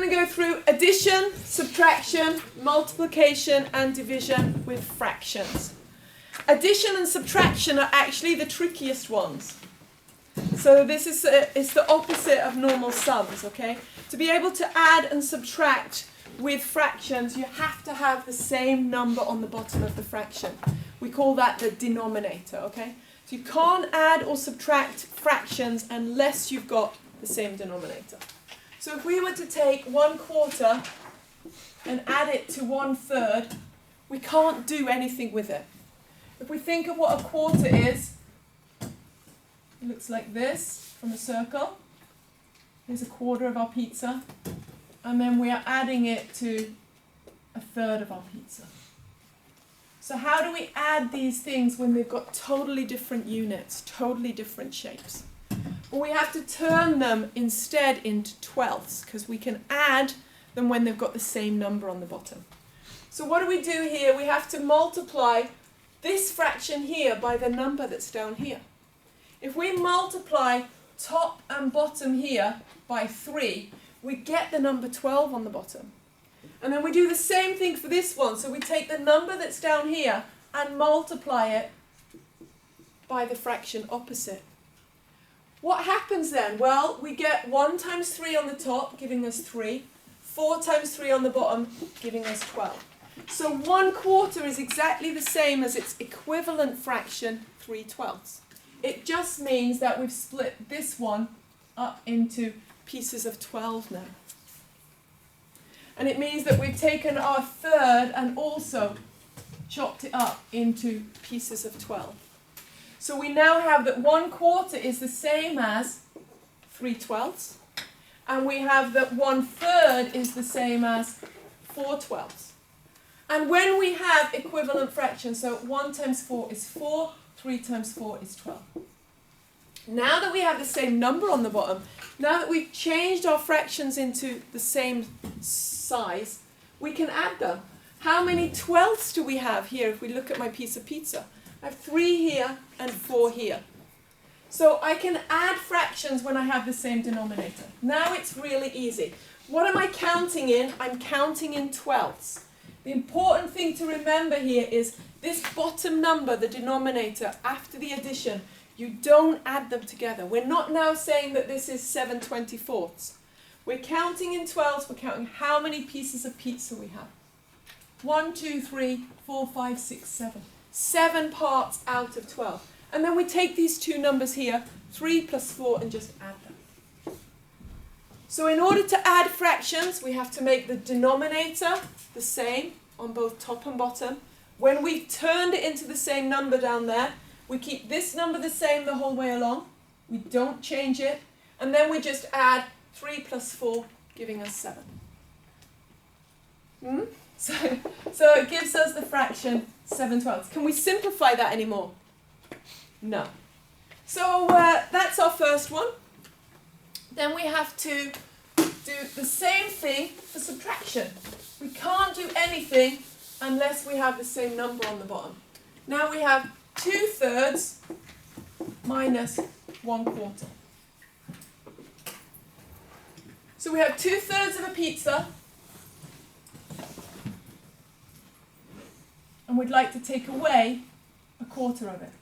going to go through addition, subtraction, multiplication and division with fractions. Addition and subtraction are actually the trickiest ones. So this is it's the opposite of normal sums, okay? To be able to add and subtract with fractions, you have to have the same number on the bottom of the fraction. We call that the denominator, okay? So you can't add or subtract fractions unless you've got the same denominator. So if we were to take 1/4 and add it to 1/3, we can't do anything with it. If we think of what a quarter is, it looks like this from a circle. Here's a quarter of our pizza. And then we are adding it to 1/3 of our pizza. So how do we add these things when they've got totally different units, totally different shapes? Well, we have to turn them instead into 12ths, because we can add them when they've got the same number on the bottom. So what do we do here? We have to multiply this fraction here by the number that's down here. If we multiply top and bottom here by 3, we get the number 12 on the bottom. And then we do the same thing for this one. So we take the number that's down here and multiply it by the fraction opposite. What happens then? Well, we get 1 times 3 on the top, giving us 3. 4 times 3 on the bottom, giving us 12. So 1/4 is exactly the same as its equivalent fraction, 3/12. It just means that we've split this one up into pieces of 12 now. And it means that we've taken our third and also chopped it up into pieces of 12. So we now have that 1/4 is the same as 3/12, and we have that 1/3 is the same as 4/12. And when we have equivalent fractions, so 1 times 4 is 4, 3 times 4 is 12. Now that we have the same number on the bottom, now that we've changed our fractions into the same size, we can add them. How many 12ths do we have here if we look at my piece of pizza? I have 3 here and 4 here. So I can add fractions when I have the same denominator. Now it's really easy. What am I counting in? I'm counting in 12ths. The important thing to remember here is this bottom number, the denominator, after the addition, you don't add them together. We're not now saying that this is 7/24. We're counting in 12ths, we're counting how many pieces of pizza we have. 1, 2, 3, 4, 5, 6, 7. 7 parts out of 12. And then we take these two numbers here, 3 plus 4, and just add them. So in order to add fractions, we have to make the denominator the same on both top and bottom. When we've turned it into the same number down there, we keep this number the same the whole way along. We don't change it. And then we just add 3 plus 4, giving us 7. So it gives us the fraction 7/12. Can we simplify that anymore? No. So that's our first one. Then we have to do the same thing for subtraction. We can't do anything unless we have the same number on the bottom. Now we have 2/3 minus 1/4. So we have 2/3 of a pizza, and we'd like to take away 1/4 of it.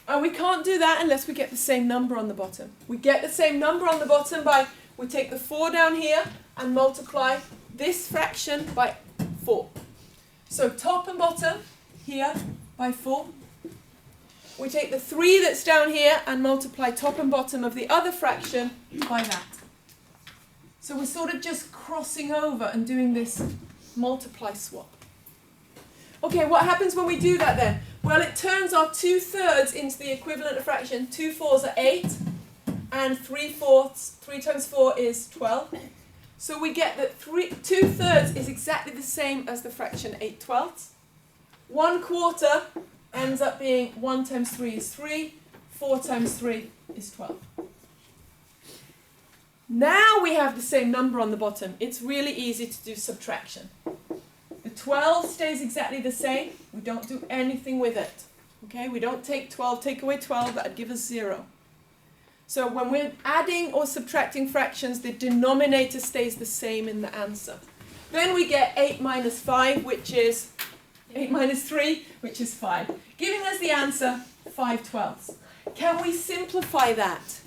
And we can't do that unless we get the same number on the bottom. We get the same number on the bottom by, we take the 4 down here and multiply this fraction by 4. So top and bottom here by 4. We take the 3 that's down here and multiply top and bottom of the other fraction by that. So we're sort of just crossing over and doing this multiply swap. Okay, what happens when we do that then? Well, it turns our 2/3 into the equivalent of fraction. 2 4s are 8, and 3/4, 3 times 4 is 12. So we get that 2/3 is exactly the same as the fraction 8/12. 1/4 ends up being 1 times 3 is 3, 4 times 3 is 12. Now we have the same number on the bottom. It's really easy to do subtraction. The 12 stays exactly the same. We don't do anything with it. Okay, we don't take 12, take away 12, that would give us 0. So when we're adding or subtracting fractions, the denominator stays the same in the answer. Then we get 8 minus 5, which is 8 minus 3, which is 5, giving us the answer 5/12. Can we simplify that?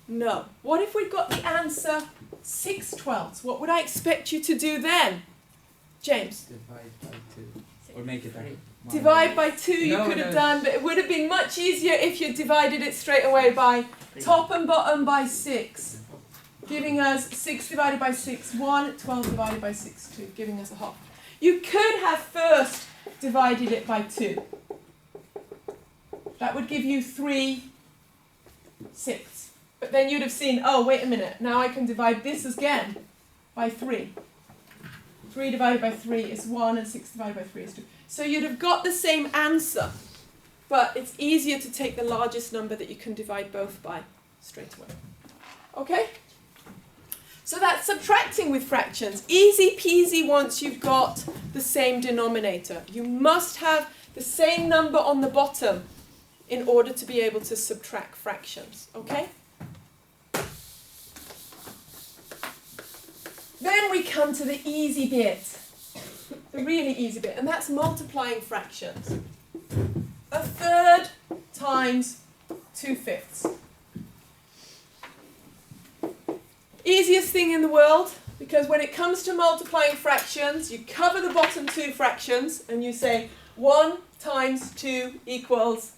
No. What if we got the answer 6/12? What would I expect you to do then? James? Divide by 2. Or make it 3. Divide by 2 you could have done, but it would have been much easier if you divided it straight away by top and bottom by 6. Giving us 6 divided by 6, 1, 12 divided by 6, 2, giving us a half. You could have first divided it by 2. That would give you 3, 6. But then you'd have seen, oh, wait a minute, now I can divide this again by 3. 3 divided by 3 is 1, and 6 divided by 3 is 2. So you'd have got the same answer, but it's easier to take the largest number that you can divide both by straight away. Okay? So that's subtracting with fractions. Easy peasy once you've got the same denominator. You must have the same number on the bottom in order to be able to subtract fractions. Okay? Then we come to the easy bit. The really easy bit. And that's multiplying fractions. 1/3 times 2/5. Easiest thing in the world, because when it comes to multiplying fractions, you cover the bottom two fractions and you say 1 times 2 equals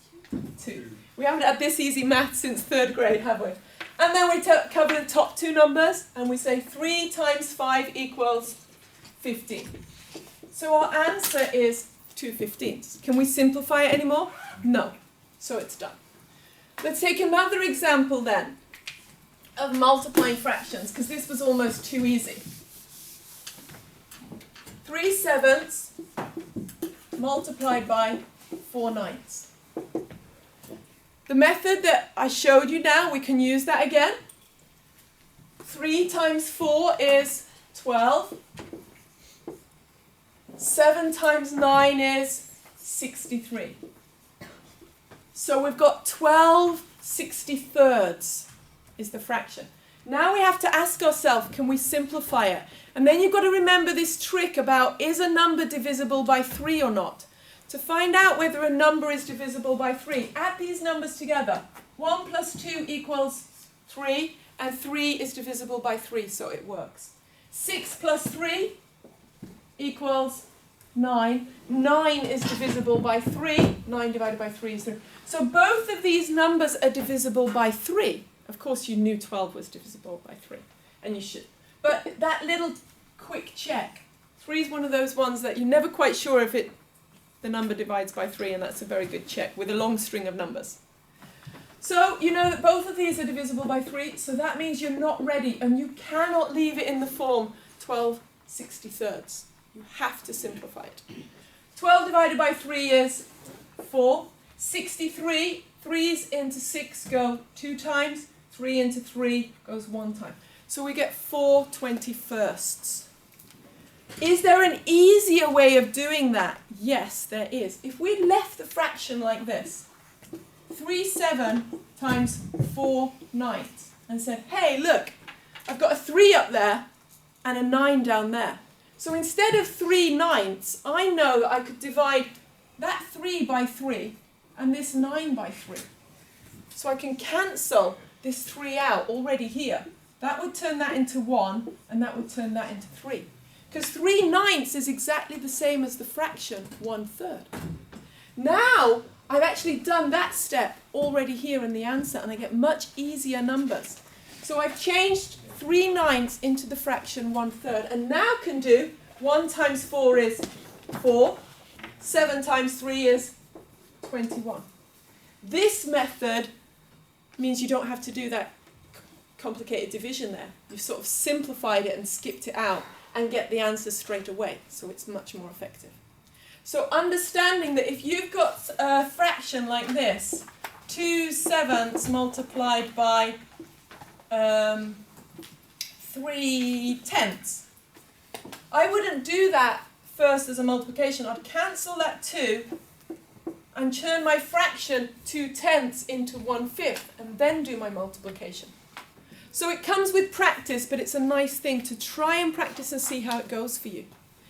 2. We haven't had this easy math since 3rd grade, have we? And then we cover the top two numbers and we say 3 times 5 equals 15. So our answer is 2/15. Can we simplify it anymore? No. So it's done. Let's take another example then of multiplying fractions, because this was almost too easy. 3/7 multiplied by 4/9. The method that I showed you now, we can use that again. 3 times 4 is 12. 7 times 9 is 63. So we've got 12 63rds is the fraction. Now we have to ask ourselves, can we simplify it? And then you've got to remember this trick about, is a number divisible by 3 or not? To find out whether a number is divisible by 3, add these numbers together. 1 plus 2 equals 3, and 3 is divisible by 3, so it works. 6 plus 3 equals 9. 9 is divisible by 3. 9 divided by 3 is 3. So both of these numbers are divisible by 3. Of course, you knew 12 was divisible by 3, and you should. But that little quick check, 3 is one of those ones that you're never quite sure if the number divides by 3, and that's a very good check with a long string of numbers. So you know that both of these are divisible by 3, so that means you're not ready, and you cannot leave it in the form 12 63rds. You have to simplify it. 12 divided by 3 is 4. 63, 3's into 6 go 2 times, 3 into 3 goes 1 time. So we get 4 21sts. Is there an easier way of doing that? Yes, there is. If we left the fraction like this, 3/7 times 4/9, and said, hey, look, I've got a 3 up there and a 9 down there. So instead of 3/9, I know that I could divide that 3 by 3 and this 9 by 3. So I can cancel this 3 out already here. That would turn that into 1, and that would turn that into 3. Because 3/9 is exactly the same as the fraction 1/3. Now, I've actually done that step already here in the answer, and I get much easier numbers. So I've changed 3/9 into the fraction 1/3, and now can do 1 times 4 is 4, 7 times 3 is 21. This method means you don't have to do that complicated division there. You've sort of simplified it and skipped it out and get the answer straight away, so it's much more effective. So understanding that if you've got a fraction like this, 2/7 multiplied by 3/10, I wouldn't do that first as a multiplication. I'd cancel that 2 and turn my fraction 2/10 into 1/5 and then do my multiplication. So it comes with practice, but it's a nice thing to try and practice and see how it goes for you,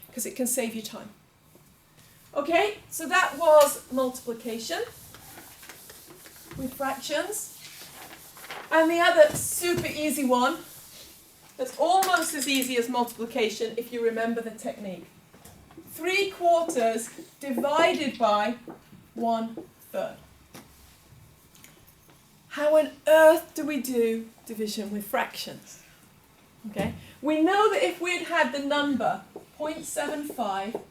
because it can save you time. Okay, so that was multiplication with fractions. And the other super easy one, that's almost as easy as multiplication if you remember the technique. 3/4 divided by 1/3. How on earth do we do division with fractions? Okay, we know that if we'd had the number 0.75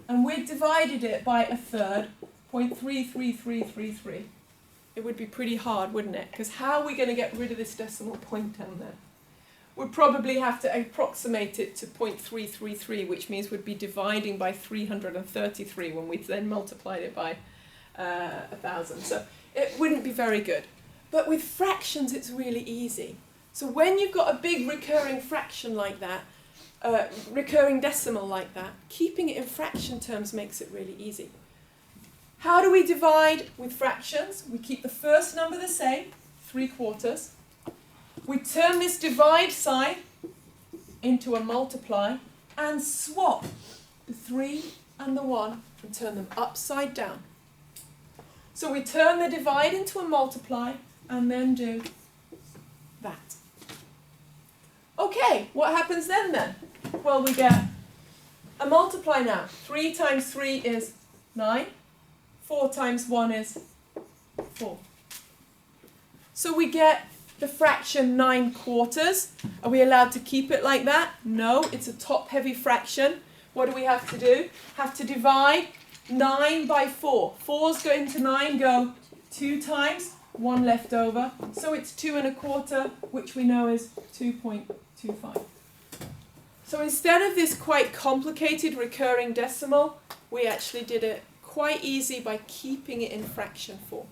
and we'd divided it by 1/3, 0.33333, it would be pretty hard, wouldn't it? Because how are we going to get rid of this decimal point down there? We'd probably have to approximate it to 0.333, which means we'd be dividing by 333 when we then multiplied it by 1,000. So it wouldn't be very good. But with fractions, it's really easy. So when you've got a big recurring fraction like that, recurring decimal like that, keeping it in fraction terms makes it really easy. How do we divide with fractions? We keep the first number the same, 3/4. We turn this divide sign into a multiply and swap the 3 and the 1 and turn them upside down. So we turn the divide into a multiply and then do that. Okay, what happens then? Well, we get a multiply now. 3 times 3 is 9. 4 times 1 is 4. So we get the fraction 9/4. Are we allowed to keep it like that? No, it's a top-heavy fraction. What do we have to do? Have to divide 9 by 4. 4's go into 9, go 2 times, 1 left over. So it's 2 1/4, which we know is 2.25. So instead of this quite complicated recurring decimal, we actually did it quite easy by keeping it in fraction form.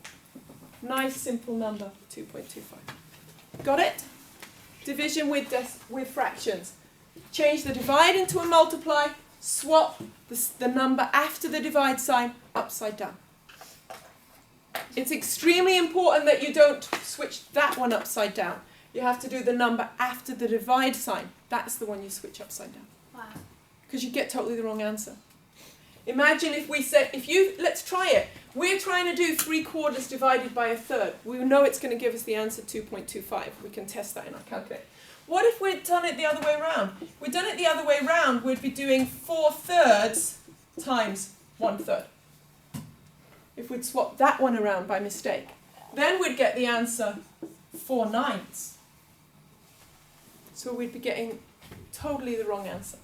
Nice simple number, 2.25. Got it? Division with fractions. Change the divide into a multiply, swap the number after the divide sign upside down. It's extremely important that you don't switch that one upside down. You have to do the number after the divide sign. That's the one you switch upside down. Wow. Because you get totally the wrong answer. Imagine if we said, let's try it. We're trying to do 3/4 divided by 1/3. We know it's going to give us the answer 2.25. We can test that in our calculator. What if we'd done it the other way around? If we'd done it the other way around, we'd be doing 4/3 times 1/3. If we'd swapped that one around by mistake, then we'd get the answer 4/9. So we'd be getting totally the wrong answer.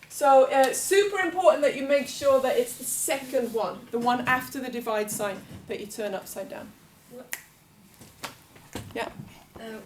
So it's super important that you make sure that it's the second one, the one after the divide sign, that you turn upside down. Yeah?